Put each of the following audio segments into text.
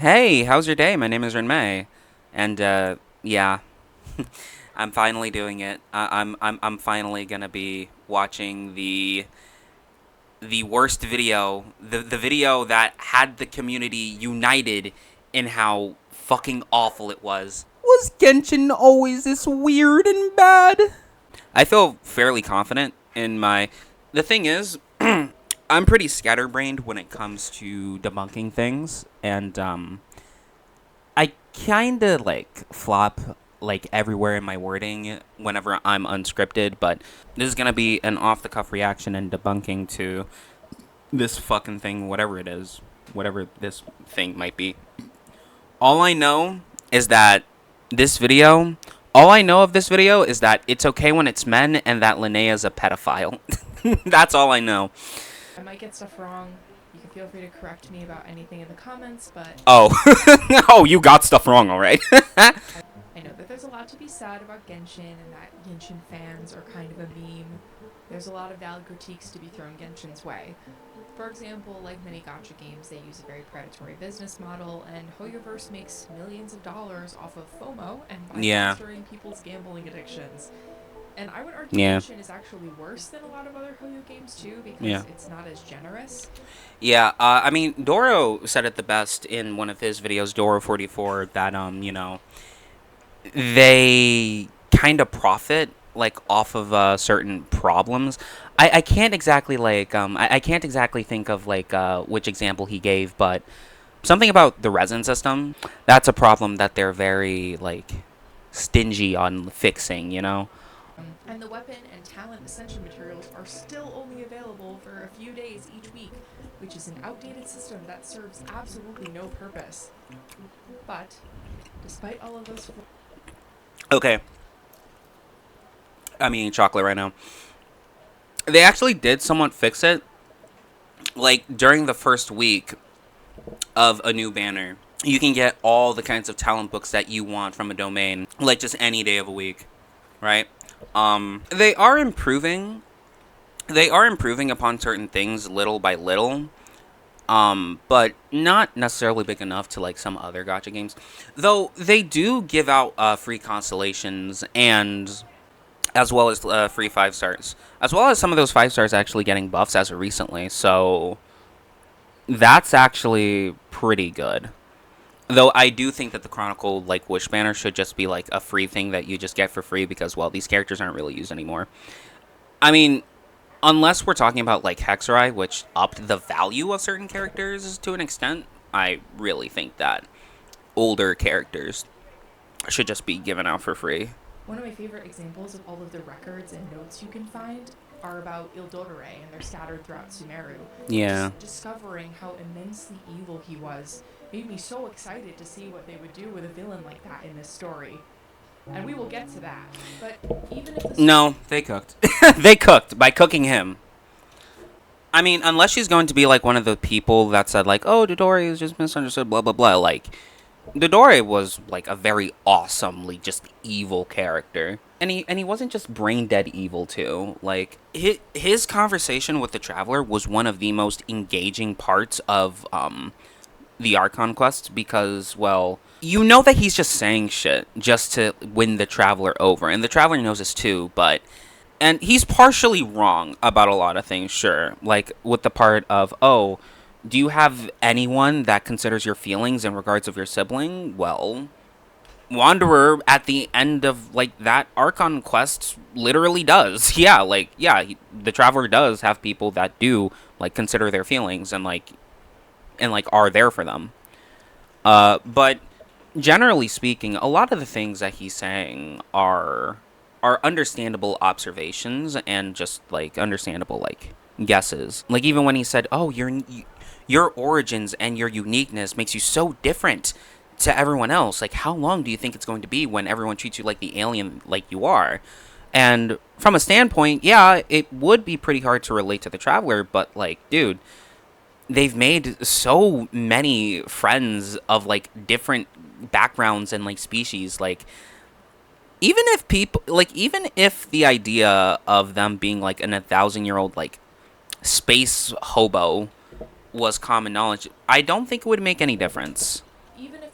Hey, how's your day? My name is Renmei, and yeah, I'm finally doing it. I'm finally gonna be watching the worst video, the video that had the community united in how fucking awful it was. Was Genshin always this weird and bad? I feel fairly confident in my. The thing is, I'm pretty scatterbrained when it comes to debunking things, and I kind of like flop like everywhere in my wording whenever I'm unscripted, but this is gonna be an off the cuff reaction and debunking to this fucking thing, whatever it is, whatever this thing might be. All I know is that this video, all I know of this video is that it's okay when it's men and that Linnea's a pedophile. That's all I know. I might get stuff wrong. You can feel free to correct me about anything in the comments, but Oh, oh, you got stuff wrong, all right. I know that there's a lot to be said about Genshin and that Genshin fans are kind of a meme. There's a lot of valid critiques to be thrown Genshin's way. For example, like many gacha games, they use a very predatory business model, and HoYoverse makes millions of dollars off of FOMO and by Yeah. fostering people's gambling addictions. And I would argue Yeah. Genshin is actually worse than a lot of other HoYo games too, because Yeah. it's not as generous. Yeah, I mean, Doro said it the best in one of his videos, Doro44, that, they kind of profit, like, off of, certain problems. I can't exactly, like, I can't exactly think of, like, which example he gave, but something about the resin system, that's a problem that they're very, like, stingy on fixing, you know? And the weapon and talent ascension materials are still only available for a few days each week, which is an outdated system that serves absolutely no purpose. But, despite all of those... Okay. I'm eating chocolate right now. They actually did somewhat fix it, like, during the first week of a new banner. You can get all the kinds of talent books that you want from a domain, like just any day of a week, right? They are improving. They are improving upon certain things little by little, but not necessarily big enough to like some other gacha games. Though they do give out free constellations and as well as free 5 stars, as well as some of those 5 stars actually getting buffs as of recently. So that's actually pretty good. Though I do think that the Chronicle like Wish banner should just be like a free thing that you just get for free because well these characters aren't really used anymore. I mean, unless we're talking about like Hexerai, which upped the value of certain characters to an extent, I really think that older characters should just be given out for free. One of my favorite examples of all of the records and notes you can find are about Ildodore, and they're scattered throughout Sumeru. Yeah. Just discovering how immensely evil he was made me so excited to see what they would do with a villain like that in this story. And we will get to that. But even if the No, they cooked. They cooked by cooking him. I mean, unless she's going to be like one of the people that said like, "Oh, Dodori is just misunderstood," blah blah blah. Like, Dodori was like a very awesomely just evil character, and he wasn't just brain dead evil too. Like his conversation with the Traveler was one of the most engaging parts of the Archon quest because well, you know that he's just saying shit just to win the Traveler over, and the Traveler knows this too, but. And he's partially wrong about a lot of things, sure. Like, with the part of, oh, do you have anyone that considers your feelings in regards of your sibling? Well, Wanderer at the end of, like, that Archon quest literally does. Yeah, like, yeah, the Traveler does have people that do, like, consider their feelings and are there for them. But generally speaking, a lot of the things that he's saying are understandable observations and just like understandable like guesses. Like even when he said, "Oh, your origins and your uniqueness makes you so different to everyone else. Like how long do you think it's going to be when everyone treats you like the alien like you are?" And from a standpoint, yeah, it would be pretty hard to relate to the Traveler, but like, dude, they've made so many friends of like different backgrounds and like species like even if people like even if the idea of them being like an 1,000-year-old like space hobo was common knowledge, I don't think it would make any difference.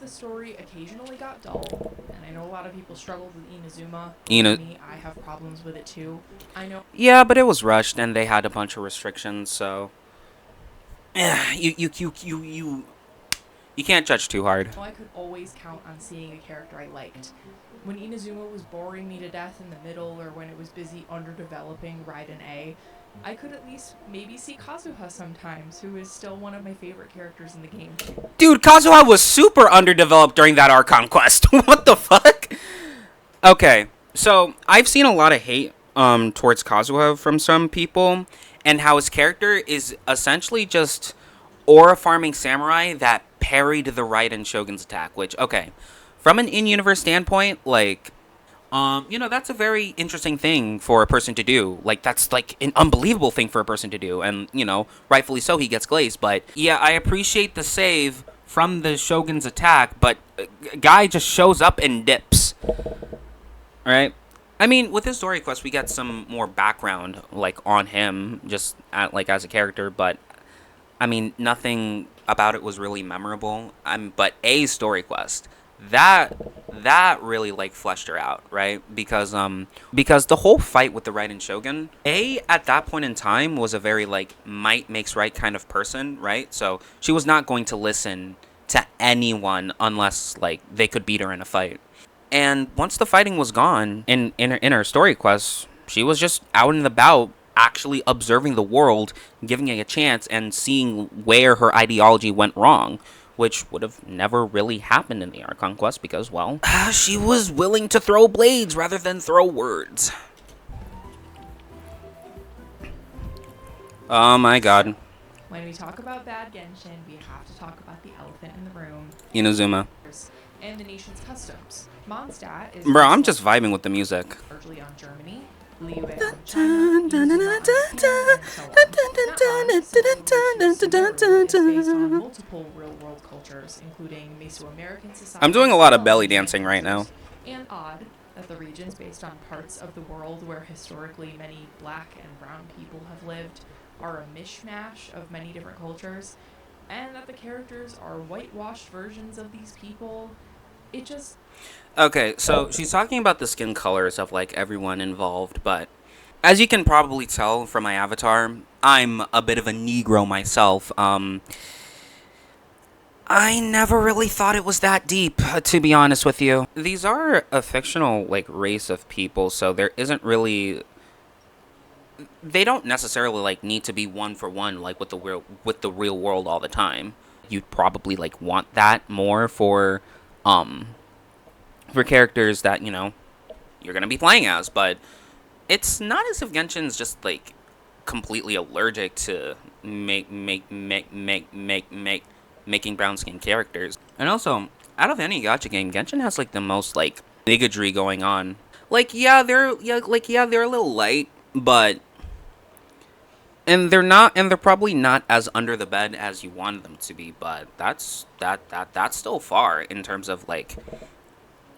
the story occasionally got dull, and I know a lot of people struggled with Inazuma. You know, Me, I have problems with it too. I know yeah, but it was rushed and they had a bunch of restrictions, so you can't judge too hard. I could always count on seeing a character I liked. When Inazuma was boring me to death in the middle, or when it was busy underdeveloping Raiden A, I could at least maybe see Kazuha sometimes, who is still one of my favorite characters in the game. Dude, Kazuha was super underdeveloped during that Archon quest. What the fuck? Okay, so I've seen a lot of hate towards Kazuha from some people, and how his character is essentially just aura farming samurai that parried the Raiden Shogun's attack. Which, okay, from an in-universe standpoint, like, that's a very interesting thing for a person to do. Like, that's like an unbelievable thing for a person to do, and rightfully so, he gets glazed. But yeah, I appreciate the save from the Shogun's attack, but guy just shows up and dips. Right? I mean, with his story quest, we get some more background, like, on him, just as a character, but I mean, nothing about it was really memorable. But a story quest, that really like fleshed her out, right? Because the whole fight with the Raiden Shogun, at that point in time was a very like might makes right kind of person, right? So she was not going to listen to anyone unless like they could beat her in a fight. And once the fighting was gone in her story quest, she was just out and about, actually observing the world, giving it a chance, and seeing where her ideology went wrong, which would have never really happened in the Archon quest because, well, she was willing to throw blades rather than throw words. Oh my god. When we talk about bad Genshin, we have to talk about the elephant in the room. Inazuma. And the nation's customs. Mondstadt is... Bro, I'm just vibing with the music. ...largely on Germany, Liu on China, based on multiple real-world cultures, including Mesoamerican society... I'm doing a lot of belly dancing right now. And odd that the region's based on parts of the world where historically many black and brown people have lived are a mishmash of many different cultures, and that the characters are whitewashed versions of these people. It just... Okay, so she's talking about the skin colors of, like, everyone involved, but as you can probably tell from my avatar, I'm a bit of a Negro myself. I never really thought it was that deep, to be honest with you. These are a fictional, like, race of people, so there isn't really... They don't necessarily, like, need to be one for one, like, with the real world all the time. You'd probably, like, want that more for characters that, you're gonna be playing as, but it's not as if Genshin's just, like, completely allergic to making brown skin characters. And also, out of any gacha game, Genshin has, like, the most, like, bigotry going on. Like, they're a little light, but... And they're probably not as under the bed as you wanted them to be, but that's still far in terms of, like,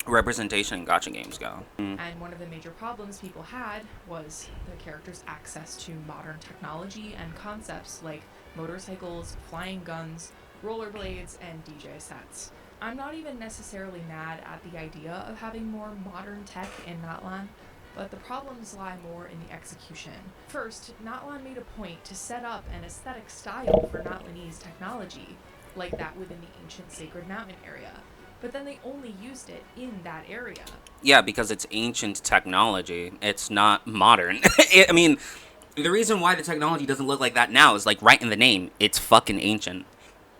representation in gacha games go. And one of the major problems people had was the characters' access to modern technology and concepts like motorcycles, flying guns, rollerblades, and DJ sets. I'm not even necessarily mad at the idea of having more modern tech in Natlan, but the problems lie more in the execution. First, Natlan made a point to set up an aesthetic style for Natlanese technology, like that within the ancient Sacred Mountain area. But then they only used it in that area. Yeah, because it's ancient technology. It's not modern. I mean, the reason why the technology doesn't look like that now is, like, right in the name. It's fucking ancient.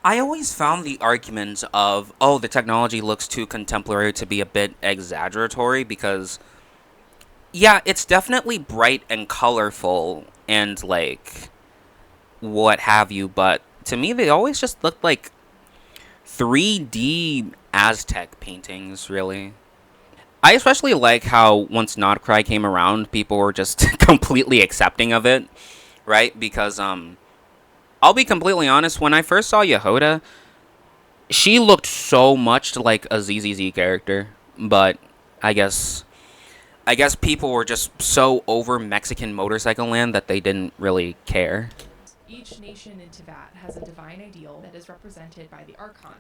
I always found the argument of, oh, the technology looks too contemporary to be a bit exaggeratory because, yeah, it's definitely bright and colorful and, like, what have you, but to me, they always just looked like 3D Aztec paintings, really. I especially like how once Nodcry came around, people were just completely accepting of it, right? Because, I'll be completely honest, when I first saw Yehoda, she looked so much like a ZZZ character, but I guess people were just so over Mexican motorcycle land that they didn't really care. Each nation in Teyvat has a divine ideal that is represented by the Archon.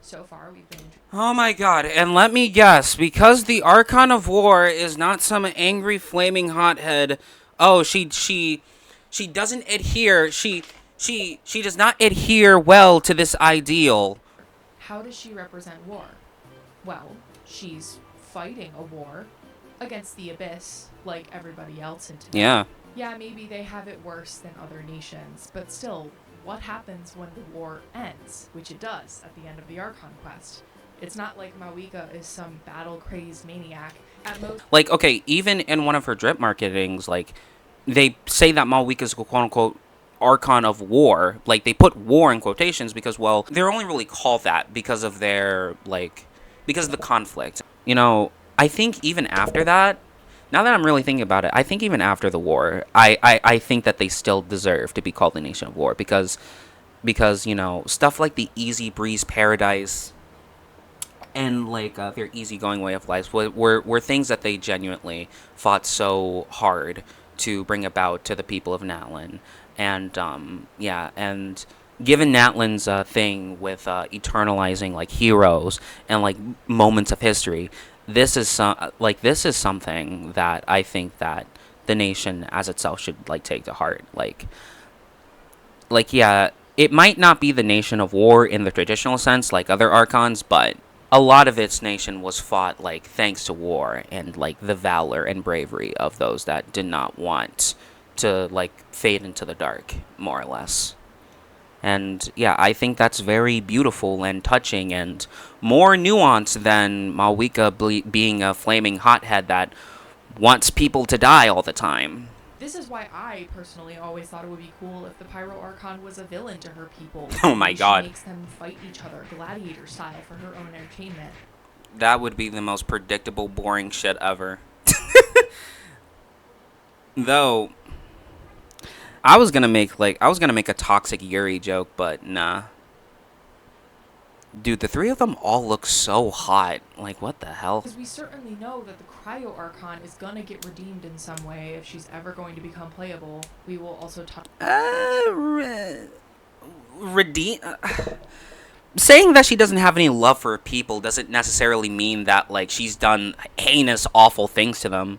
So far, we've been Oh my god, and let me guess, because the Archon of War is not some angry flaming hothead, oh, she doesn't adhere, she does not adhere well to this ideal. How does she represent war? Well, she's fighting a war against the Abyss, like everybody else in Teyvat. Yeah. Yeah, maybe they have it worse than other nations, but still, what happens when the war ends? Which it does at the end of the Archon quest. It's not like MiHoYo is some battle-crazed maniac. At most, Like, okay, even in one of her drip marketings, like, they say that MiHoYo is quote-unquote Archon of War. Like, they put war in quotations because, well, they're only really called that because of their, like, because of the conflict. You know, I think even after that, now that I'm really thinking about it, I think even after the war, I think that they still deserve to be called the Nation of War because you know, stuff like the easy breeze paradise and like their easygoing way of life were things that they genuinely fought so hard to bring about to the people of Natlan. And yeah, and given Natlan's thing with eternalizing like heroes and like moments of history, this is something that I think that the nation as itself should like take to heart. Like yeah, it might not be the nation of war in the traditional sense like other archons, but a lot of its nation was fought like thanks to war and like the valor and bravery of those that did not want to like fade into the dark, more or less. And yeah, I think that's very beautiful and touching and more nuanced than being a flaming hothead that wants people to die all the time. this is why I personally always thought it would be cool if the Pyro Archon was a villain to her people. Oh my Maybe she god. makes them fight each other, gladiator style, for her own entertainment. That would be the most predictable, boring shit ever. Though, I was gonna make a toxic Yuri joke, but nah. Dude, the three of them all look so hot. Like, what the hell? Because we certainly know that the Cryo Archon is gonna get redeemed in some way if she's ever going to become playable. We will also touch. Redeem. Saying that she doesn't have any love for people doesn't necessarily mean that, like, she's done heinous, awful things to them.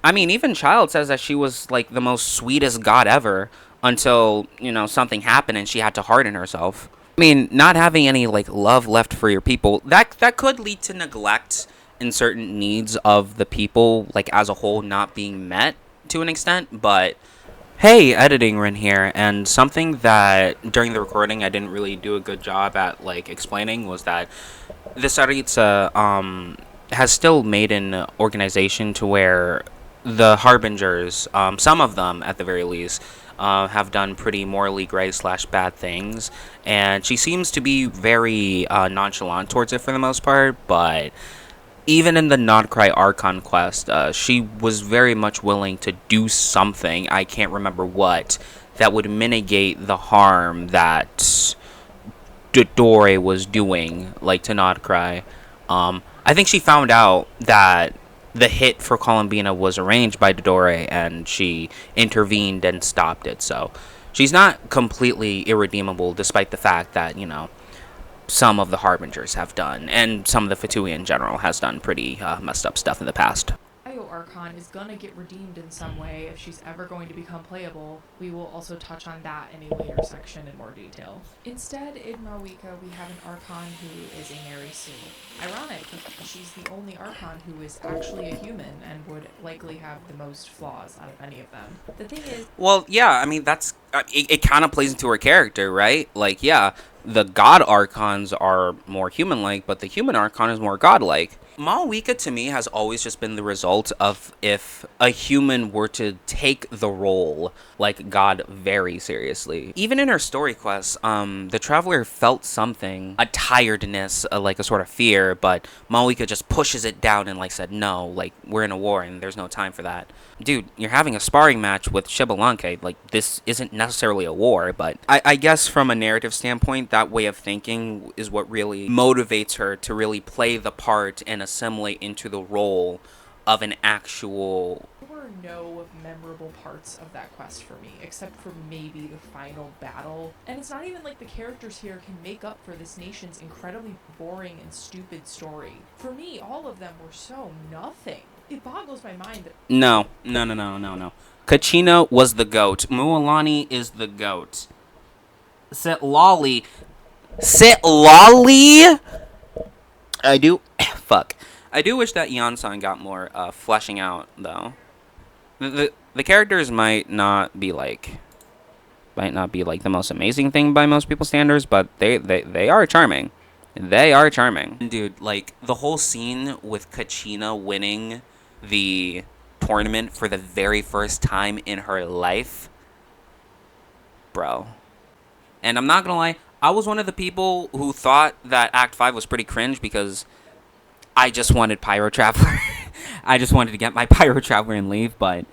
I mean, even Child says that she was, like, the most sweetest god ever until, you know, something happened and she had to harden herself. I mean, not having any, like, love left for your people, that could lead to neglect in certain needs of the people, like, as a whole not being met to an extent, but hey, editing Rin here, and something that during the recording I didn't really do a good job at like explaining was that the Saritsa has still made an organization to where the Harbingers, some of them at the very least, have done pretty morally gray / bad things, and she seems to be very nonchalant towards it for the most part, but even in the Nodcry Archon quest, she was very much willing to do something, I can't remember what, that would mitigate the harm that Dodore was doing, like, to Nodcry. I think she found out that the hit for Colombina was arranged by Dodore, and she intervened and stopped it, so she's not completely irredeemable, despite the fact that, you know, some of the Harbingers have done, and some of the Fatui in general has done pretty messed up stuff in the past. Cryo Archon is gonna get redeemed in some way if she's ever going to become playable. We will also touch on that in a later section in more detail. Instead, in MiHoYo, we have an Archon who is a Mary Sue. Ironic, because she's the only Archon who is actually a human and would likely have the most flaws out of any of them. The thing is, Well, yeah, I mean, that's it kind of plays into her character, right? Like, yeah, the god Archons are more human-like, but the human Archon is more godlike. MiHoYo to me has always just been the result of if a human were to take the role like God very seriously. Even in her story quests, the traveler felt something, a tiredness, like a sort of fear, but MiHoYo just pushes it down and like said, no, like we're in a war and there's no time for that. Dude, you're having a sparring match with Shibalanke. Like, this isn't necessarily a war, but I guess from a narrative standpoint, that way of thinking is what really motivates her to really play the part and assimilate into the role of an actual were no memorable parts of that quest for me, except for maybe the final battle. And it's not even like the characters here can make up for this nation's incredibly boring and stupid story. For me, all of them were so nothing. It boggles my mind that... No. Kachina was the GOAT. Mualani is the GOAT. Sitlali. I do... Fuck. I do wish that Yansan got more fleshing out, though. The characters might not be like the most amazing thing by most people's standards, but they are charming. They are charming. Dude, like, the whole scene with Kachina winning the tournament for the very first time in her life. Bro. And I'm not gonna lie, I was one of the people who thought that Act 5 was pretty cringe because I just wanted Pyro Traveler. I just wanted to get my Pyro Traveler and leave, but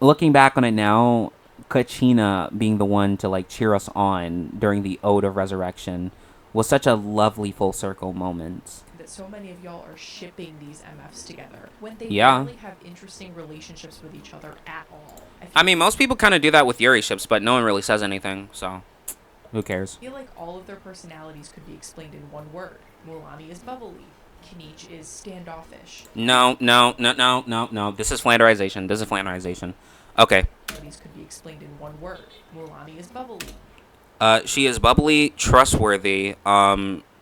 looking back on it now, Kachina being the one to like cheer us on during the Ode of Resurrection was such a lovely full circle moment. That so many of y'all are shipping these MFs together when they Yeah. really have interesting relationships with each other at all. I mean, most people kind of do that with Yuri ships, but no one really says anything, so who cares? I feel like all of their personalities could be explained in one word. Mualani is bubbly. Kinich is standoffish. No. This is flanderization. Okay. These could be explained in one word. Mualani is bubbly. She is bubbly, trustworthy.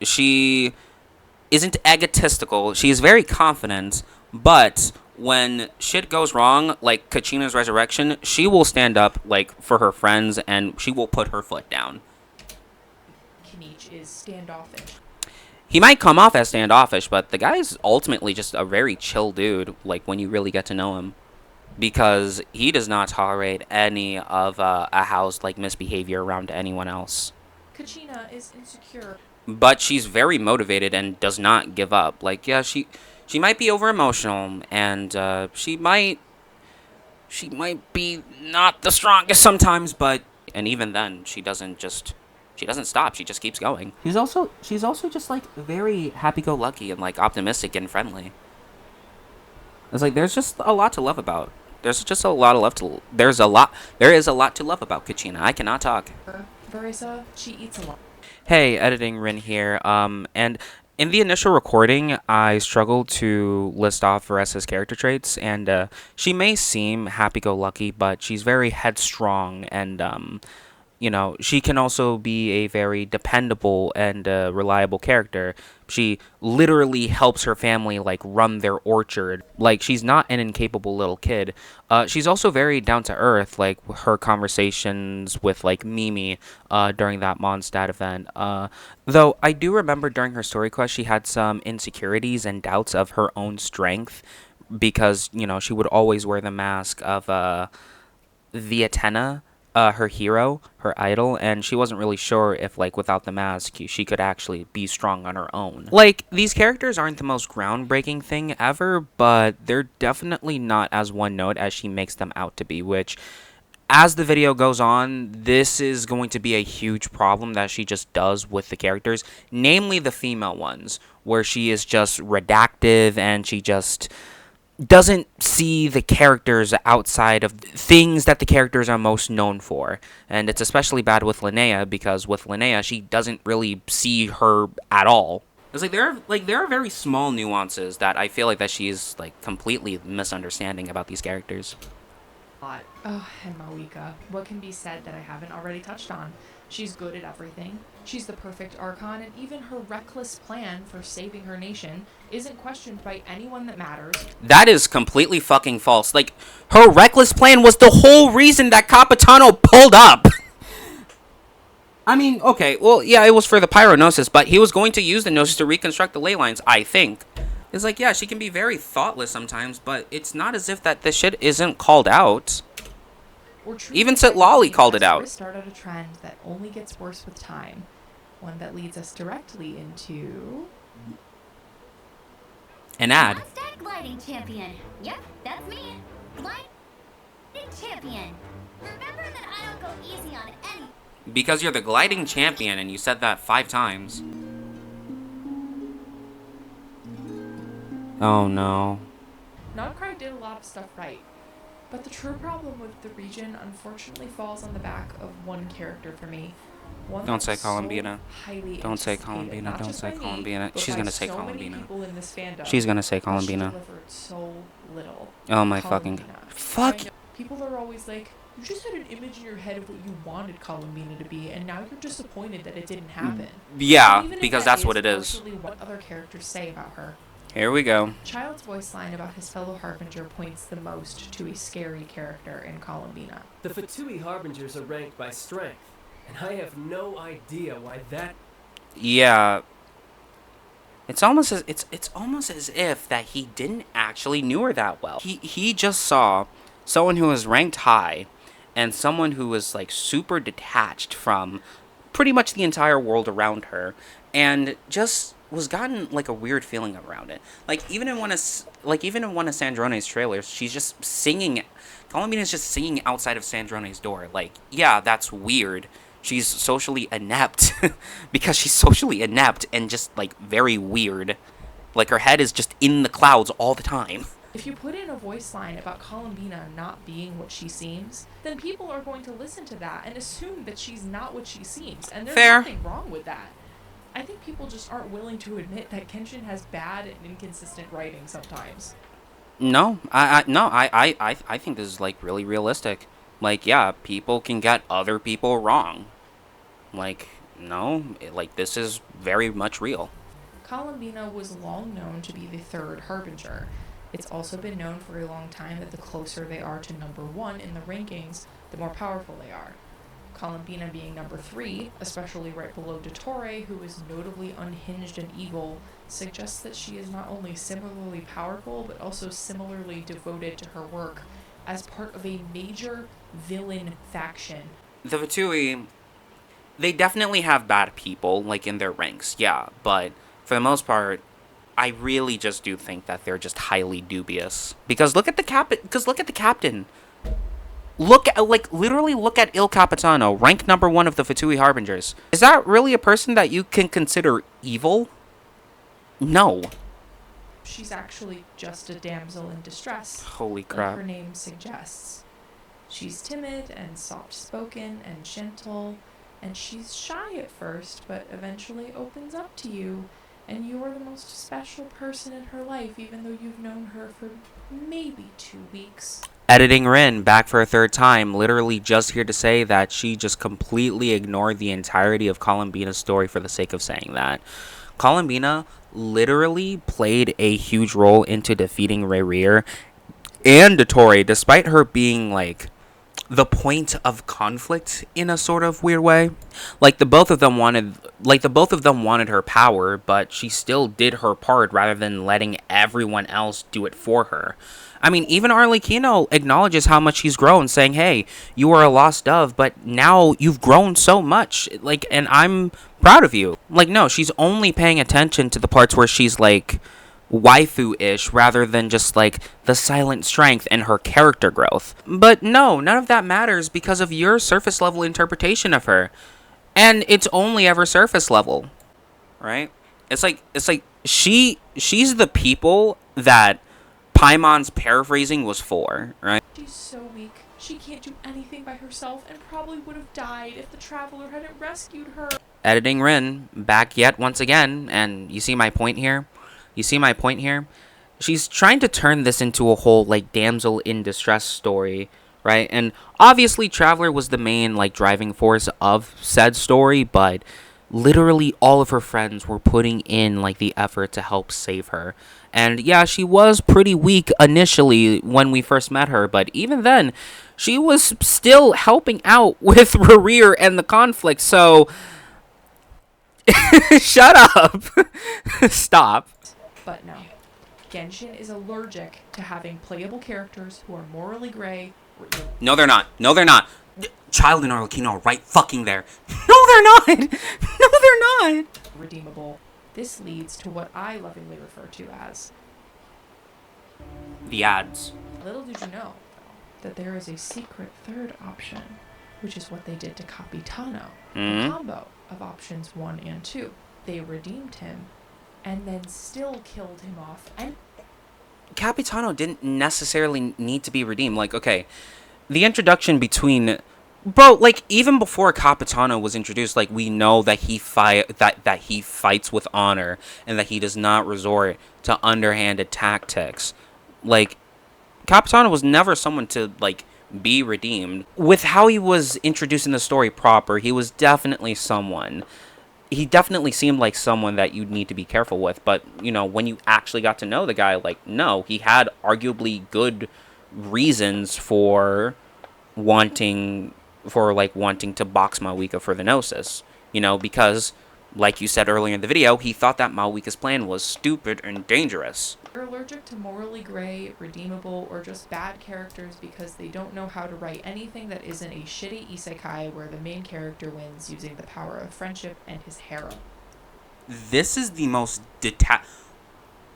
She isn't egotistical. She is very confident, but when shit goes wrong, like Kachina's resurrection, she will stand up, like, for her friends, and she will put her foot down. Kinich is standoffish. He might come off as standoffish, but the guy's ultimately just a very chill dude, like, when you really get to know him. Because he does not tolerate any of a house like misbehavior around anyone else. Kachina is insecure. But she's very motivated and does not give up. Like, yeah, she might be over emotional, and she might be not the strongest sometimes, but and even then she doesn't stop. She just keeps going. She's also just like very happy-go-lucky and like optimistic and friendly. It's like there's just a lot to love about. There is a lot to love about Kachina. I cannot talk. Verisa, she eats a lot. Hey, editing Rin here. And in the initial recording, I struggled to list off Veresa's character traits, and she may seem happy-go-lucky, but she's very headstrong, and you know, she can also be a very dependable and reliable character. She literally helps her family, like, run their orchard. Like, she's not an incapable little kid. She's also very down-to-earth, like, her conversations with, like, Mimi during that Mondstadt event. Though, I do remember during her story quest, she had some insecurities and doubts of her own strength because, you know, she would always wear the mask of Vietena, her hero, her idol, and she wasn't really sure if, like, without the mask, she could actually be strong on her own. Like, these characters aren't the most groundbreaking thing ever, but they're definitely not as one-note as she makes them out to be, which, as the video goes on, this is going to be a huge problem that she just does with the characters, namely the female ones, where she is just redactive and she just doesn't see the characters outside of things that the characters are most known for. And it's especially bad with Linnea, because with Linnea, she doesn't really see her at all. It's like there are very small nuances that I feel like that she's like completely misunderstanding about these characters. Oh, and Mawika. What can be said that I haven't already touched on? She's good at everything. She's the perfect Archon, and even her reckless plan for saving her nation isn't questioned by anyone that matters. That is completely fucking false. Like, her reckless plan was the whole reason that Capitano pulled up. I mean, okay, well, yeah, it was for the Pyronosis, but he was going to use the Gnosis to reconstruct the ley lines, I think. It's like, yeah, she can be very thoughtless sometimes, but it's not as if that this shit isn't called out. Even Sitlali called it out. Started a trend that only gets worse with time. One that leads us directly into an ad. Monster gliding champion. Yep, that's me. Gliding champion. Remember that I don't go easy on any. Because you're the gliding champion, and you said that 5 times. Oh no. Notcry did a lot of stuff right. But the true problem with the region unfortunately falls on the back of one character for me. One Don't that say was so Colombina. highly Don't say anticipated, Colombina. not Don't just say by me, Colombina. but She's by gonna say so many Colombina. people in this fandom. She's gonna say Because she Colombina. delivered so little. Oh my fucking... Colombina. Fuck! I know people are always like, you just had an image in your head of what you wanted Colombina to be, and now you're disappointed that it didn't happen. Yeah, And even if because that that's what it is. partially what other characters say about her. Here we go. Child's voice line about his fellow Harbinger points the most to a scary character in Colombina. The Fatui Harbingers are ranked by strength, and I have no idea why that... Yeah. It's almost as if that he didn't actually knew her that well. He just saw someone who was ranked high and someone who was like super detached from pretty much the entire world around her, and just was gotten like a weird feeling around it. Like even in one of Sandrone's trailers, she's just singing. Colombina's just singing outside of Sandrone's door. Like, yeah, that's weird. She's socially inept because she's socially inept and just like very weird. Like her head is just in the clouds all the time. If you put in a voice line about Colombina not being what she seems, then people are going to listen to that and assume that she's not what she seems. And there's Fair. nothing wrong with that. I think people just aren't willing to admit that Genshin has bad and inconsistent writing sometimes. No, I think this is like really realistic. Like, yeah, people can get other people wrong. Like, no, like this is very much real. Colombina was long known to be the third Harbinger. It's also been known for a long time that the closer they are to number 1 in the rankings, the more powerful they are. Colombina being number 3, especially right below Dottore, who is notably unhinged and evil, suggests that she is not only similarly powerful, but also similarly devoted to her work as part of a major villain faction. The Fatui, they definitely have bad people, like, in their ranks, yeah, but for the most part, I really just do think that they're just highly dubious. Because look at the captain. Literally look at Il Capitano, rank number 1 of the Fatui Harbingers. Is that really a person that you can consider evil? No. She's actually just a damsel in distress. Holy Like crap. her name suggests. She's timid and soft-spoken and gentle, and she's shy at first, but eventually opens up to you, and you are the most special person in her life, even though you've known her for maybe 2 weeks. Editing Rin, back for a third time, literally just here to say that she just completely ignored the entirety of Colombina's story for the sake of saying that. Colombina literally played a huge role into defeating Rerir and Dottore, despite her being like the point of conflict in a sort of weird way. Like the both of them wanted her power, but she still did her part rather than letting everyone else do it for her. I mean, even Arlecchino acknowledges how much he's grown, saying, hey, you were a lost dove, but now you've grown so much, like, and I'm proud of you. Like, no, she's only paying attention to the parts where she's, like, waifu-ish, rather than just, like, the silent strength and her character growth. But no, none of that matters because of your surface-level interpretation of her. And it's only ever surface level. Right? It's like, she's the people that Paimon's paraphrasing was for, right? She's so weak. She can't do anything by herself and probably would have died if the Traveler hadn't rescued her. Editing Rin, back yet once again, and you see my point here? She's trying to turn this into a whole, like, damsel in distress story, right? And obviously Traveler was the main, like, driving force of said story, but literally all of her friends were putting in, like, the effort to help save her. And yeah, she was pretty weak initially when we first met her, but even then, she was still helping out with Rerir and the conflict, so shut up. Stop. But no. Genshin is allergic to having playable characters who are morally gray. No, they're not. Child and Arlecchino are right fucking there. No, they're not. No, they're not. Redeemable. This leads to what I lovingly refer to as The ads. little did you know, though, that there is a secret third option, which is what they did to Capitano. A combo of options 1 and 2. They redeemed him, and then still killed him off. And Capitano didn't necessarily need to be redeemed. Like, okay, the introduction between bro, like even before Capitano was introduced, like we know that that he fights with honor and that he does not resort to underhanded tactics. Like Capitano was never someone to like be redeemed. With how he was introduced in the story proper, he was definitely someone. He definitely seemed like someone that you'd need to be careful with. But, you know, when you actually got to know the guy, like, no, he had arguably good reasons for wanting wanting to box Mawika for the Gnosis. You know, because like you said earlier in the video, he thought that Mawika's plan was stupid and dangerous. They're allergic to morally gray, redeemable, or just bad characters because they don't know how to write anything that isn't a shitty isekai where the main character wins using the power of friendship and his harem. This is the most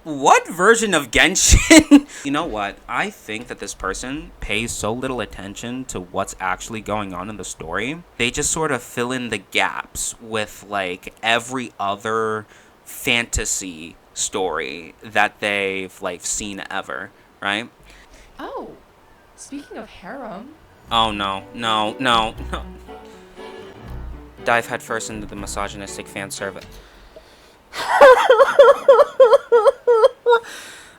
what version of Genshin? You know what? I think that this person pays so little attention to what's actually going on in the story. They just sort of fill in the gaps with like every other fantasy story that they've like seen ever, right? Oh, speaking of harem. Oh no, no, no, no. Dive headfirst into the misogynistic fan service.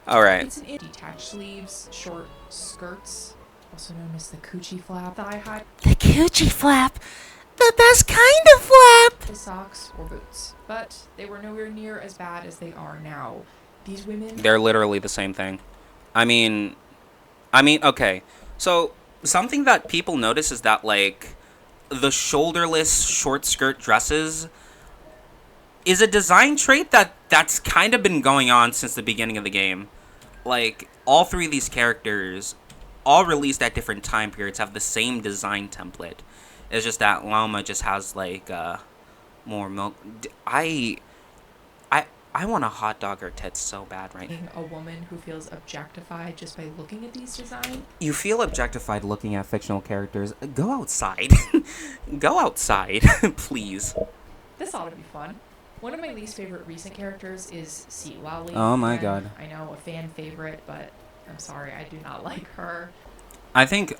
Alright. It's an detached sleeves, short skirts, also known as the coochie flap, thigh high. The coochie flap. The best kind of flap. Socks or boots. But they were nowhere near as bad as they are now. These women... They're literally the same thing. I mean, okay. So, something that people notice is that, like, the shoulderless short skirt dresses is a design trait that's kind of been going on since the beginning of the game. Like, all three of these characters, all released at different time periods, have the same design template. It's just that Lama just has, like, more milk. I want to hot dog her tits so bad right now. A woman who feels objectified just by looking at these designs. You feel objectified looking at fictional characters. Go outside. Go outside, please. This ought to be fun. One of my least favorite recent characters is Lali. Oh my god. I know, a fan favorite, but I'm sorry, I do not like her. I think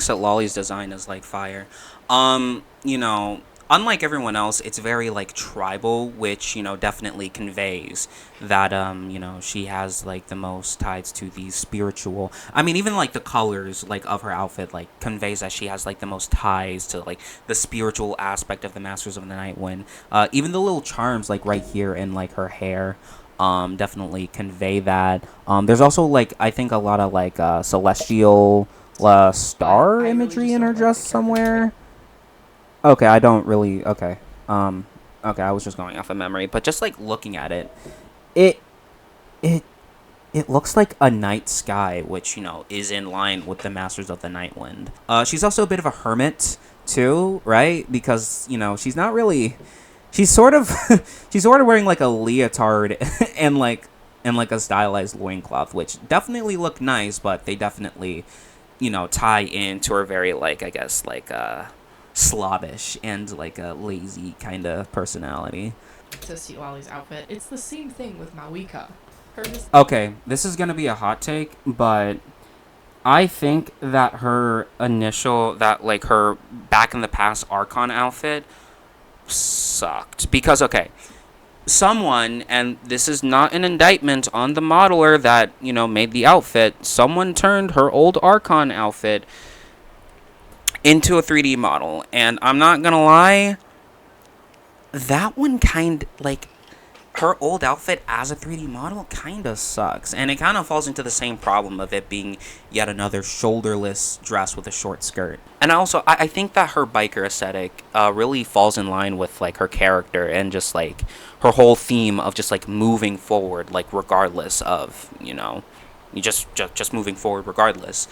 Lali's design is like fire. You know, unlike everyone else, it's very like tribal, which, you know, definitely conveys that you know, she has like the most ties to the spiritual. I mean, even like the colors like of her outfit like conveys that she has like the most ties to like the spiritual aspect of the Masters of the Night Wind. Even the little charms like right here in like her hair definitely convey that. There's also like I think a lot of like celestial star imagery in her dress somewhere. Okay, I don't really. Okay, okay, I was just going off of memory, but just like looking at it, it looks like a night sky, which, you know, is in line with the Masters of the Night Wind. She's also a bit of a hermit too, right? Because, you know, she's not really. She's sort of she's sort of wearing like a leotard and like a stylized loincloth, which definitely look nice, but they definitely, you know, tie into her very like, I guess, like slobbish and like a lazy kind of personality. To see Lali's outfit, it's the same thing with Mawika. Okay, this is gonna be a hot take, but I think that her her back in the past Archon outfit sucked. Because, okay, someone, and this is not an indictment on the modeler that, you know, made the outfit, someone turned her old Archon outfit into a 3D model, and I'm not gonna lie, that one her old outfit as a 3D model kind of sucks, and it kind of falls into the same problem of it being yet another shoulderless dress with a short skirt. And also, I think that her biker aesthetic really falls in line with like her character and just like her whole theme of just like moving forward, like regardless of, you know, you just moving forward regardless.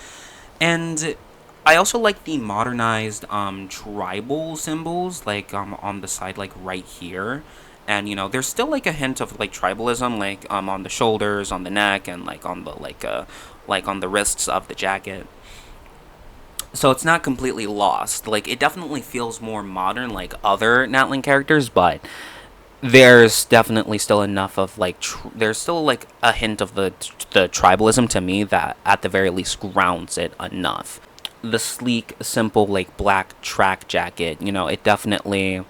And I also like the modernized tribal symbols, like on the side, like right here. And, you know, there's still like a hint of like tribalism, like on the shoulders, on the neck, and like on the like on the wrists of the jacket. So it's not completely lost. Like, it definitely feels more modern, like other Natlan characters, but there's definitely still enough of like there's still like a hint of the tribalism to me that at the very least grounds it enough. The sleek, simple like black track jacket, you know, it definitely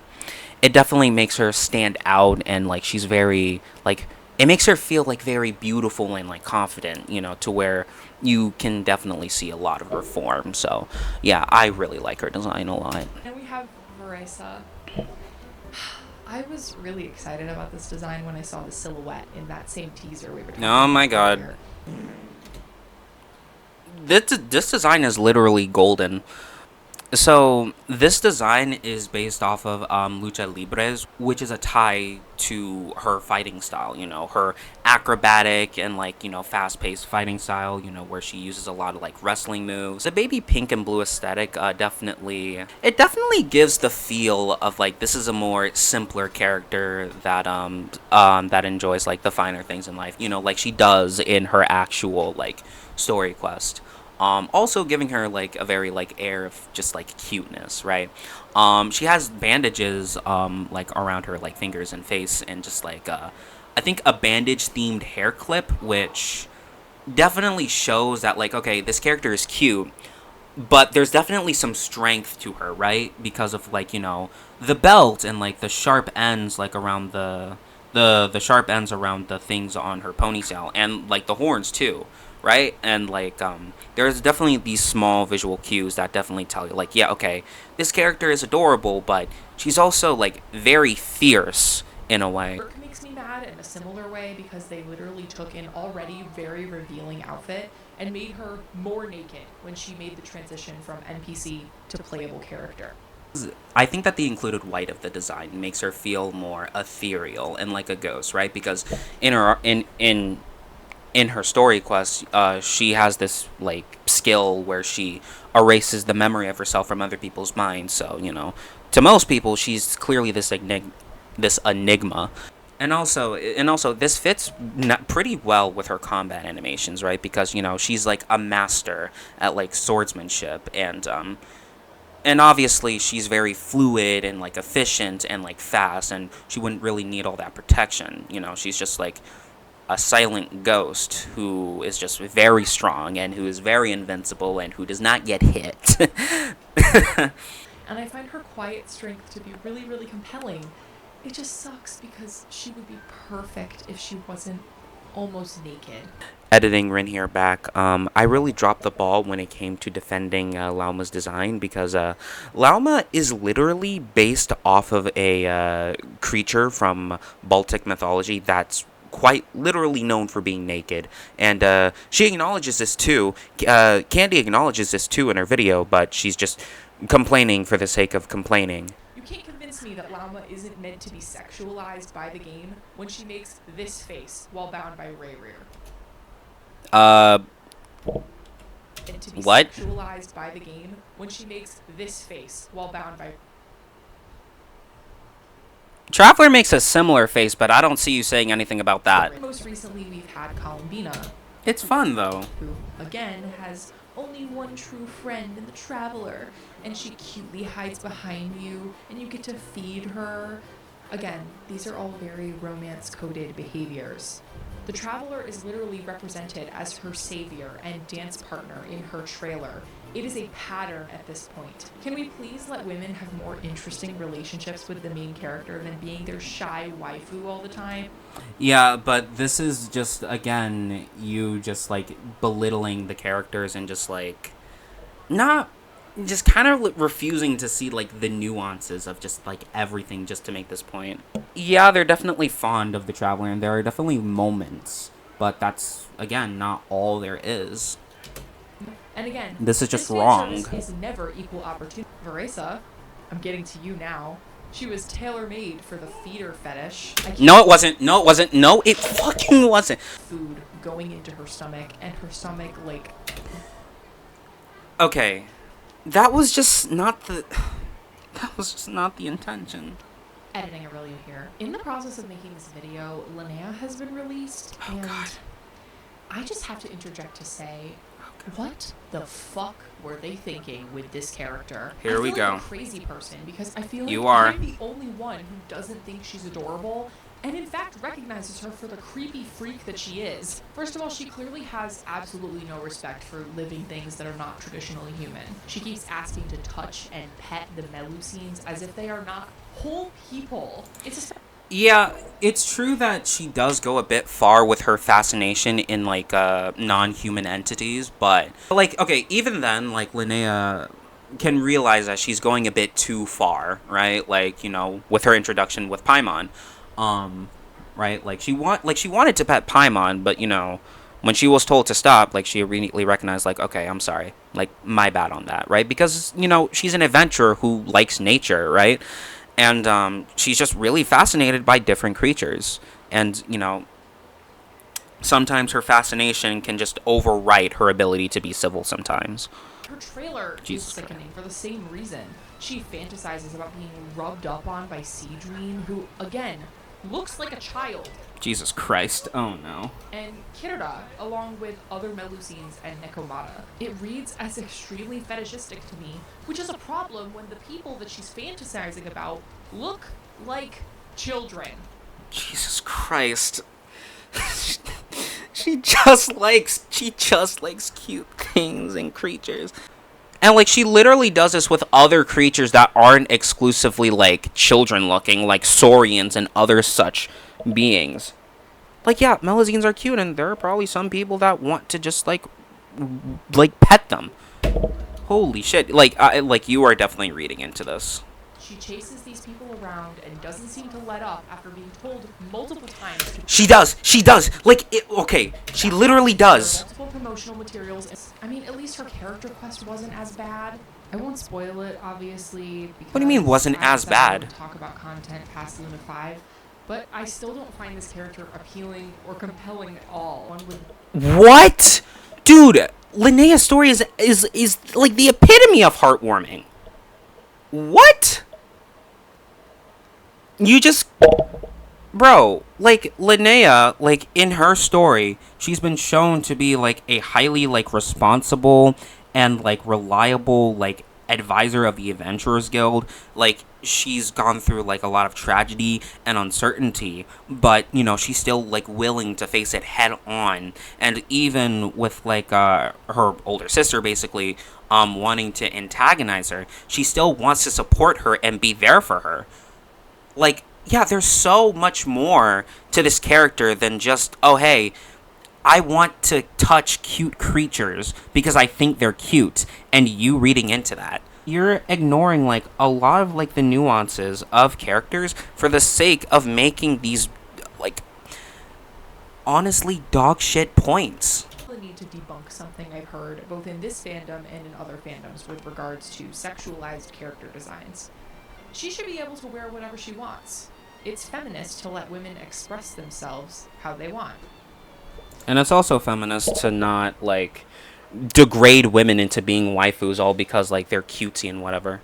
makes her stand out, and like she's very like it makes her feel like very beautiful and like confident, you know, to where you can definitely see a lot of her form. So yeah, I really like her design a lot. And we have Veresa. I was really excited about this design when I saw the silhouette in that same teaser we were talking Oh my about god, earlier. this design is literally golden. So this design is based off of Lucha Libres, which is a tie to her fighting style. You know, her acrobatic and like, you know, fast-paced fighting style. You know, where she uses a lot of like wrestling moves. The baby pink and blue aesthetic definitely gives the feel of like this is a more simpler character that enjoys like the finer things in life. You know, like she does in her actual like story quest. Also giving her like a very like air of just like cuteness, right? She has bandages like around her like fingers and face, and just like I think a bandage themed hair clip, which definitely shows that like okay, this character is cute, but there's definitely some strength to her, right? Because of like, you know, the belt and like the sharp ends like around the sharp ends around the things on her ponytail, and like the horns too, right? And like there's definitely these small visual cues that definitely tell you like, yeah, okay, this character is adorable, but she's also like very fierce in a way. Work makes me mad in a similar way because they literally took an already very revealing outfit and made her more naked when she made the transition from NPC to playable character. I think that the included white of the design makes her feel more ethereal and like a ghost, right? Because in her story quest, she has this like skill where she erases the memory of herself from other people's minds. So you know, to most people, she's clearly this enigma. And also, this fits pretty well with her combat animations, right? Because you know she's like a master at like swordsmanship, and obviously she's very fluid and like efficient and like fast, and she wouldn't really need all that protection. You know, she's just like a silent ghost who is just very strong and who is very invincible and who does not get hit. And I find her quiet strength to be really, really compelling. It just sucks because she would be perfect if she wasn't almost naked. Editing Rin here back, I really dropped the ball when it came to defending Lauma's design, because Lauma is literally based off of a creature from Baltic mythology that's quite literally known for being naked, and she acknowledges this too. Candy acknowledges this too in her video, but she's just complaining for the sake of complaining. You can't convince me that Lama isn't meant to be sexualized by the game when she makes this face while bound by Ray Rear. Uh, And to be What? sexualized by the game when she makes this face while bound by... Traveler makes a similar face, but I don't see you saying anything about that. Most recently, we've had Colombina, It's fun though. who, again, has only one true friend in the Traveler, and she cutely hides behind you, and you get to feed her. Again, these are all very romance-coded behaviors. The Traveler is literally represented as her savior and dance partner in her trailer. It is a pattern at this point. Can we please let women have more interesting relationships with the main character than being their shy waifu all the time? Yeah, but this is just, again, you just like belittling the characters and just like not just kind of refusing to see like the nuances of just like everything just to make this point. Yeah, they're definitely fond of the Traveler, and there are definitely moments, but that's again not all there is. And again, This is just fan wrong. service is never equal opportunity. Veresa, I'm getting to you now. She was tailor-made for the feeder fetish. I can't No, it wasn't. No, it wasn't. No, it fucking wasn't. food going into her stomach, and her stomach like... Okay, that was just not the. That was just not the intention. Editing a review here. In the process of making this video, Lana has been released, Oh, and God. I just have to interject to say, What the fuck were they thinking with this character? Here we I feel go. like a crazy person because I feel like You are. I'm the only one who doesn't think she's adorable and in fact recognizes her for the creepy freak that she is. First of all, she clearly has absolutely no respect for living things that are not traditionally human. She keeps asking to touch and pet the Melusines as if they are not whole people. It's a Yeah, it's true that she does go a bit far with her fascination in, like, non-human entities, but, like, okay, even then, like, Linnea can realize that she's going a bit too far, right? Like, you know, with her introduction with Paimon, right? Like, she wanted to pet Paimon, but, you know, when she was told to stop, like, she immediately recognized, like, okay, I'm sorry, like, my bad on that, right? Because, you know, she's an adventurer who likes nature, right? And she's just really fascinated by different creatures. And, you know, sometimes her fascination can just overwrite her ability to be civil sometimes. Her trailer Jesus is sickening for the same reason. She fantasizes about being rubbed up on by Seedream, who, again, looks like a child. Jesus Christ. Oh, no. And Kirara, along with other Melusines and Nekomata. It reads as extremely fetishistic to me, which is a problem when the people that she's fantasizing about look like children. Jesus Christ. She just likes cute things and creatures. And, like, she literally does this with other creatures that aren't exclusively, like, children looking, like saurians and other such beings. Like, yeah, Melusines are cute, and there are probably some people that want to just, like pet them. Holy shit. Like, you are definitely reading into this. She chases these people around and doesn't seem to let up after being told multiple times to She does. Like, okay, she literally does. multiple promotional materials. I mean, at least her character quest wasn't as bad. I won't spoil it, obviously. What do you mean wasn't as bad? Talk about content past Luna 5, but I still don't find this character appealing or compelling at all. One would What? Dude, Linnea's story is like the epitome of heartwarming. What? You just... Bro, like, Linnea, like, in her story, she's been shown to be, like, a highly, like, responsible and, like, reliable, like, advisor of the Adventurers Guild. Like, she's gone through, like, a lot of tragedy and uncertainty, but, you know, she's still, like, willing to face it head on. And even with, like, her older sister, basically, wanting to antagonize her, she still wants to support her and be there for her. Like, yeah, there's so much more to this character than just, oh, hey, I want to touch cute creatures because I think they're cute, and you reading into that. You're ignoring, like, a lot of, like, the nuances of characters for the sake of making these, like, honestly dog shit points. need to debunk something I've heard both in this fandom and in other fandoms with regards to sexualized character designs. She should be able to wear whatever she wants. It's feminist to let women express themselves how they want. And it's also feminist to not, like, degrade women into being waifus all because, like, they're cutesy and whatever.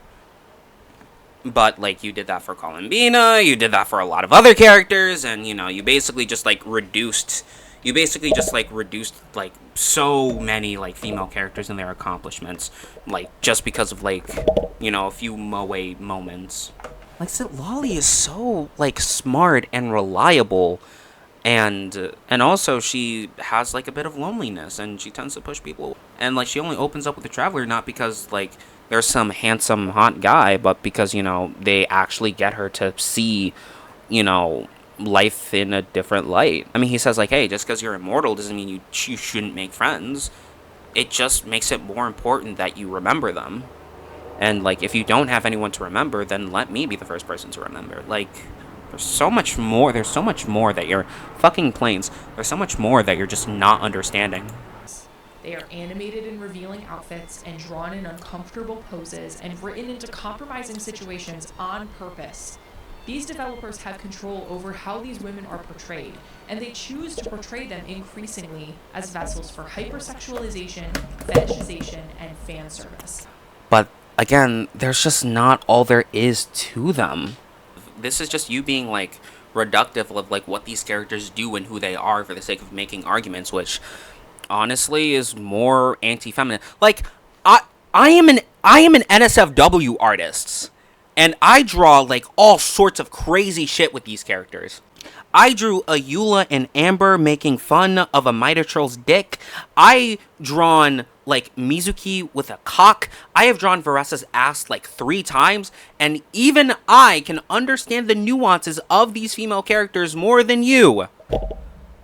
But, like, you did that for Colombina, you did that for a lot of other characters, and, you know, you basically just, like, reduced, like, so many, like, female characters and their accomplishments, like, just because of, like, you know, a few moe moments. Like, Lolly is so, like, smart and reliable, and also she has, like, a bit of loneliness, and she tends to push people away. And, like, she only opens up with the Traveler not because, like, there's some handsome, hot guy, but because, you know, they actually get her to see, you know, life in a different light. I mean, he says, like, hey, just because you're immortal doesn't mean you shouldn't make friends. It just makes it more important that you remember them. And, like, if you don't have anyone to remember, then let me be the first person to remember. Like, there's so much more that you're fucking planes. There's so much more that you're just not understanding. They are animated in revealing outfits and drawn in uncomfortable poses and written into compromising situations on purpose. These developers have control over how these women are portrayed, and they choose to portray them increasingly as vessels for hypersexualization, fetishization, and fan service. But, again, there's just not all there is to them. This is just you being, like, reductive of, like, what these characters do and who they are for the sake of making arguments, which honestly is more anti-feminine. Like I I am an NSFW artist, and I draw like all sorts of crazy shit with these characters. I drew a Eula and Amber making fun of a Mitatrol's dick. I drawn like Mizuki with a cock. I have drawn Varessa's ass like 3 times, and even I can understand the nuances of these female characters more than you.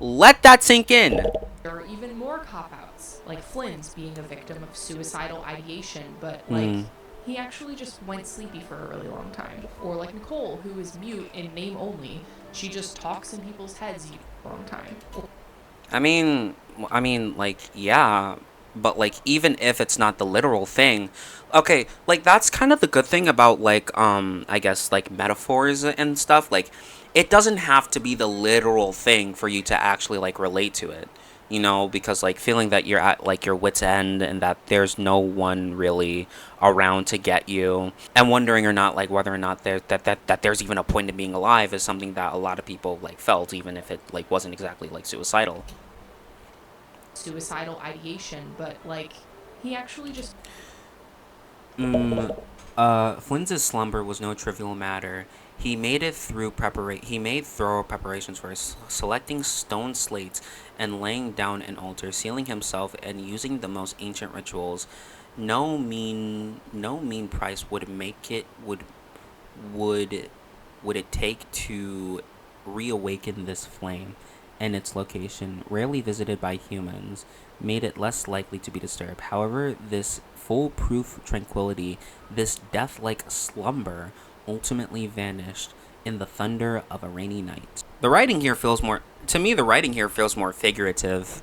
Let that sink in. There are even more cop-outs, like Flynn's being a victim of suicidal ideation, but, like, he actually just went sleepy for a really long time. Or like Nicole, who is mute in name only. She just talks in people's heads for a long time. Like, yeah, but like, even if it's not the literal thing, okay, like that's kind of the good thing about like, I guess like metaphors and stuff. Like, it doesn't have to be the literal thing for you to actually like relate to it, you know, because like feeling that you're at like your wit's end and that there's no one really around to get you, and wondering or not like whether or not that there's even a point in being alive is something that a lot of people like felt, even if it like wasn't exactly like suicidal. Suicidal ideation, but like, he actually just Flynn's slumber was no trivial matter. He made it through He made thorough preparations for selecting stone slates and laying down an altar, sealing himself and using the most ancient rituals. No mean price would make it would would it take to reawaken this flame, and its location, rarely visited by humans, made it less likely to be disturbed. However, this foolproof tranquility, this death-like slumber, ultimately vanished in the thunder of a rainy night. The writing here feels more, to me, the writing here feels more figurative,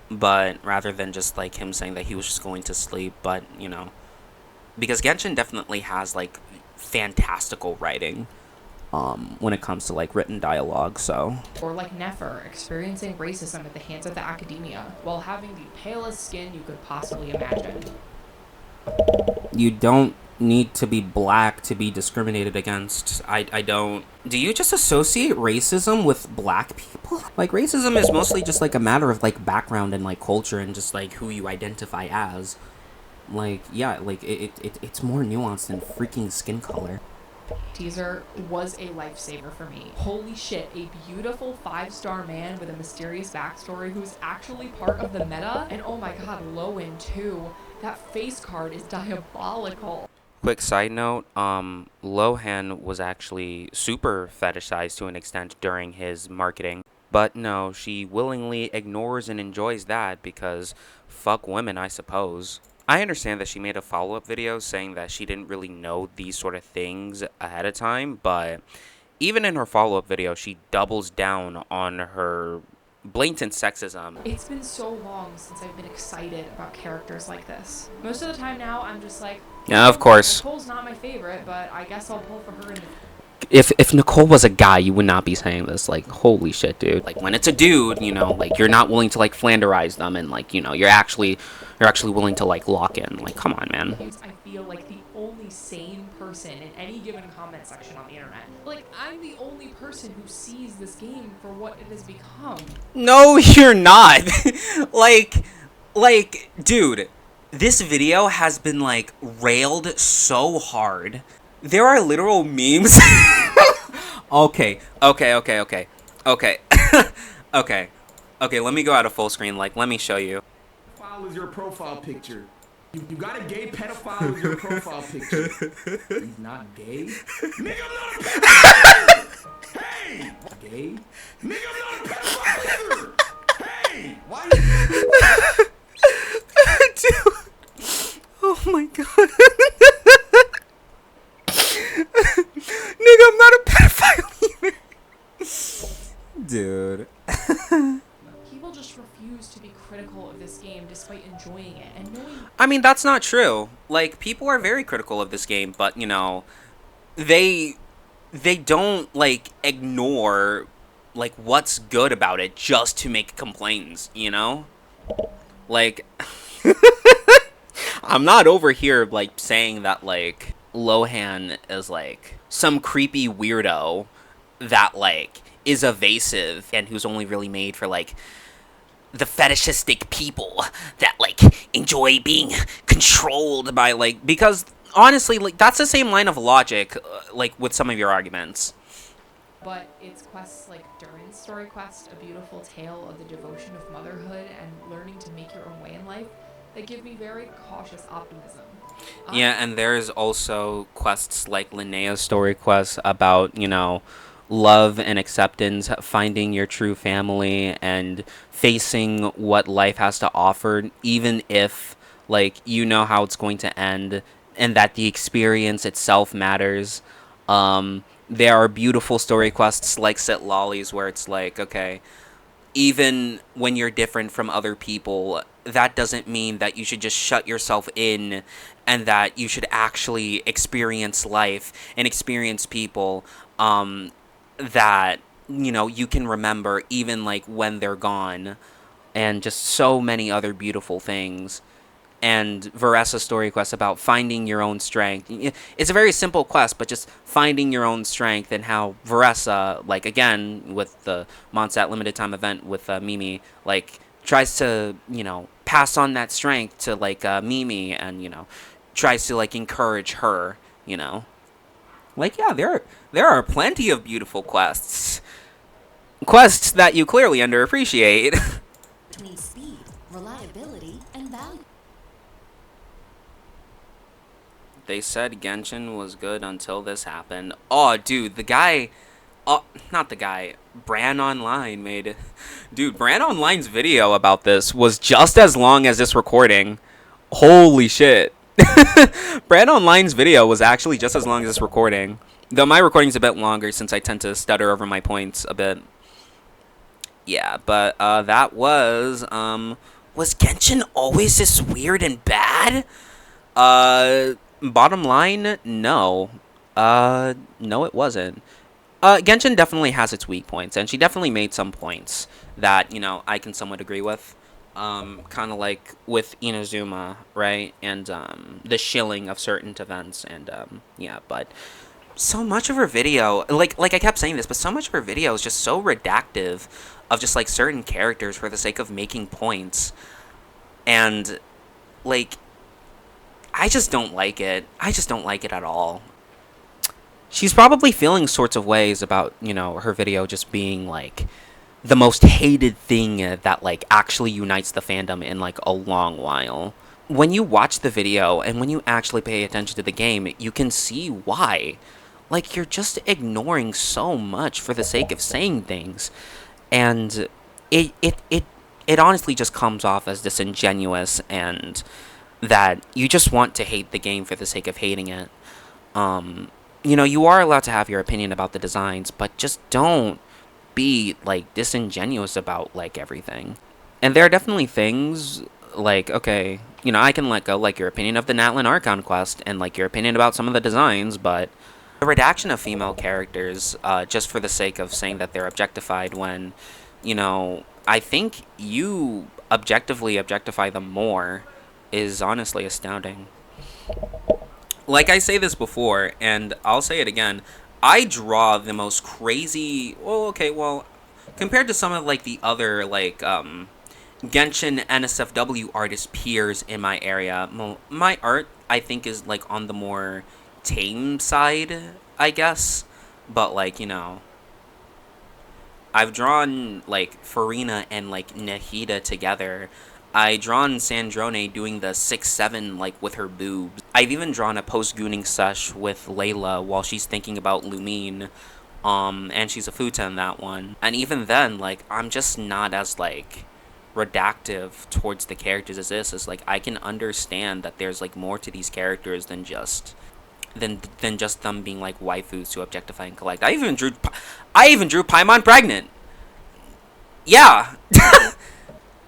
but rather than just like him saying that he was just going to sleep, but you know, because Genshin definitely has like fantastical writing when it comes to like written dialogue. So, or like Nefer, experiencing racism at the hands of the academia, while having the palest skin you could possibly imagine. you don't need to be black to be discriminated against. I don't. Do you just associate racism with black people? Like, racism is mostly just like a matter of like background and like culture and just like who you identify as. Like, yeah, like it's more nuanced than freaking skin color. Teaser was a lifesaver for me. Holy shit, a beautiful 5-star man with a mysterious backstory who's actually part of the meta. And oh my god, Lowen too. That face card is diabolical. Quick side note, Lohan was actually super fetishized to an extent during his marketing. But no, she willingly ignores and enjoys that because fuck women, I suppose. I understand that she made a follow-up video saying that she didn't really know these sort of things ahead of time, but even in her follow-up video, she doubles down on her blatant sexism. It's been so long since I've been excited about characters like this. Most of the time now, I'm just like, Yeah, of course. Nicole's not my favorite, but I guess I'll pull for her in the... If Nicole was a guy, you would not be saying this. Like, holy shit, dude. Like, when it's a dude, you know, like, you're not willing to, like, flanderize them and, like, you know, you're actually willing to, like, lock in. Like, come on, man. I feel like the only sane person in any given comment section on the internet. Like, I'm the only person who sees this game for what it has become. No, you're not. like, dude, this video has been, like, railed so hard. There are literal memes. Okay. Okay, let me go out of full screen. Like, let me show you. Pedophile is your profile picture. You got a gay pedophile as your profile picture. He's not gay? Nigga, I'm not a pedophile! Hey! Gay? Nigga, I'm not a pedophile either! Hey! Why you... Dude. Oh my god. Nigga, I'm not a pedophile either. Dude. People just refuse to be critical of this game despite enjoying it and knowing... I mean, that's not true. Like, people are very critical of this game, but, you know, they don't, like, ignore, like, what's good about it just to make complaints, you know? Like, I'm not over here, like, saying that, like, Lohan is, like, some creepy weirdo that, like, is evasive and who's only really made for, like, the fetishistic people that like enjoy being controlled by like, because honestly, like that's the same line of logic like with some of your arguments. But it's quests like Durin's story quest, a beautiful tale of the devotion of motherhood and learning to make your own way in life, that give me very cautious optimism. Yeah, and there's also quests like Linnea's story quest about, you know, love and acceptance, finding your true family, and facing what life has to offer, even if, like, you know how it's going to end, and that the experience itself matters. There are beautiful story quests like Sit Lollies, where it's like, okay, even when you're different from other people, that doesn't mean that you should just shut yourself in, and that you should actually experience life and experience people that, you know, you can remember even like when they're gone, and just so many other beautiful things. And Varessa's story quest about finding your own strength. It's a very simple quest, but just finding your own strength, and how Varessa, like again with the Mondstadt limited time event with Mimi, like tries to, you know, pass on that strength to like Mimi, and, you know, tries to like encourage her, you know. Like, yeah, there are plenty of beautiful quests that you clearly underappreciate. Between speed, reliability, and value. They said Genshin was good until this happened. Oh, dude, the guy... Oh, not the guy. Bran Online made... Dude, Bran Online's video about this was just as long as this recording. Holy shit. Bran Online's video was actually just as long as this recording. Though my recording's a bit longer since I tend to stutter over my points a bit. Yeah, but that was... Was Genshin always this weird and bad? Bottom line, no. No, it wasn't. Genshin definitely has its weak points, and she definitely made some points that, you know, I can somewhat agree with. Kind of like with Inazuma, right? And, the shilling of certain events, and, yeah, but so much of her video, like I kept saying this, but so much of her video is just so reductive of just, like, certain characters for the sake of making points. And, like, I just don't like it. I just don't like it at all. She's probably feeling sorts of ways about, you know, her video just being, like, the most hated thing that, like, actually unites the fandom in, like, a long while. When you watch the video and when you actually pay attention to the game, you can see why. Like, you're just ignoring so much for the sake of saying things. And it honestly just comes off as disingenuous, and that you just want to hate the game for the sake of hating it. You know, you are allowed to have your opinion about the designs, but just don't be, like, disingenuous about, like, everything. And there are definitely things, like, okay, you know, I can let go, like, your opinion of the Natlan Archon quest, and, like, your opinion about some of the designs, but the redaction of female characters, just for the sake of saying that they're objectified when, you know, I think you objectively objectify them more, is honestly astounding. Like I say this before, and I'll say it again, I draw the most crazy... Well, okay, well, compared to some of, like, the other, like, Genshin NSFW artist peers in my area, my art, I think, is, like, on the more tame side, I guess. But, like, you know, I've drawn, like, Farina and, like, Nahida together. I've drawn Sandrone doing the 6-7, like, with her boobs. I've even drawn a post-gooning sesh with Layla while she's thinking about Lumine. And she's a futa in that one. And even then, like, I'm just not as, like, reductive towards the characters as this. It's like, I can understand that there's, like, more to these characters than just... than just them being, like, waifus to objectify and collect. I even drew Paimon pregnant! Yeah!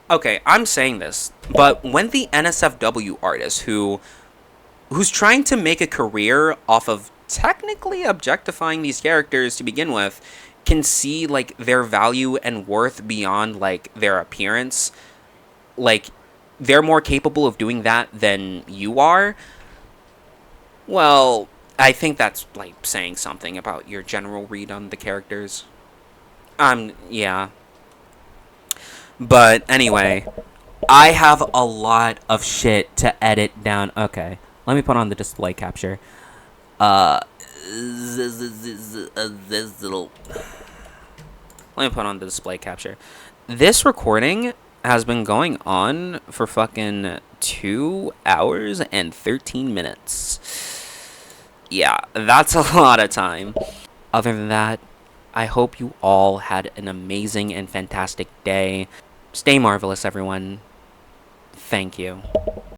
Okay, I'm saying this, but when the NSFW artist who's trying to make a career off of technically objectifying these characters to begin with can see, like, their value and worth beyond, like, their appearance, like, they're more capable of doing that than you are, well, I think that's, like, saying something about your general read on the characters. Yeah. But anyway, I have a lot of shit to edit down. Okay, let me put on the display capture. This little. Let me put on the display capture. This recording has been going on for fucking 2 hours and 13 minutes. Yeah, that's a lot of time. Other than that, I hope you all had an amazing and fantastic day. Stay marvelous, everyone. Thank you.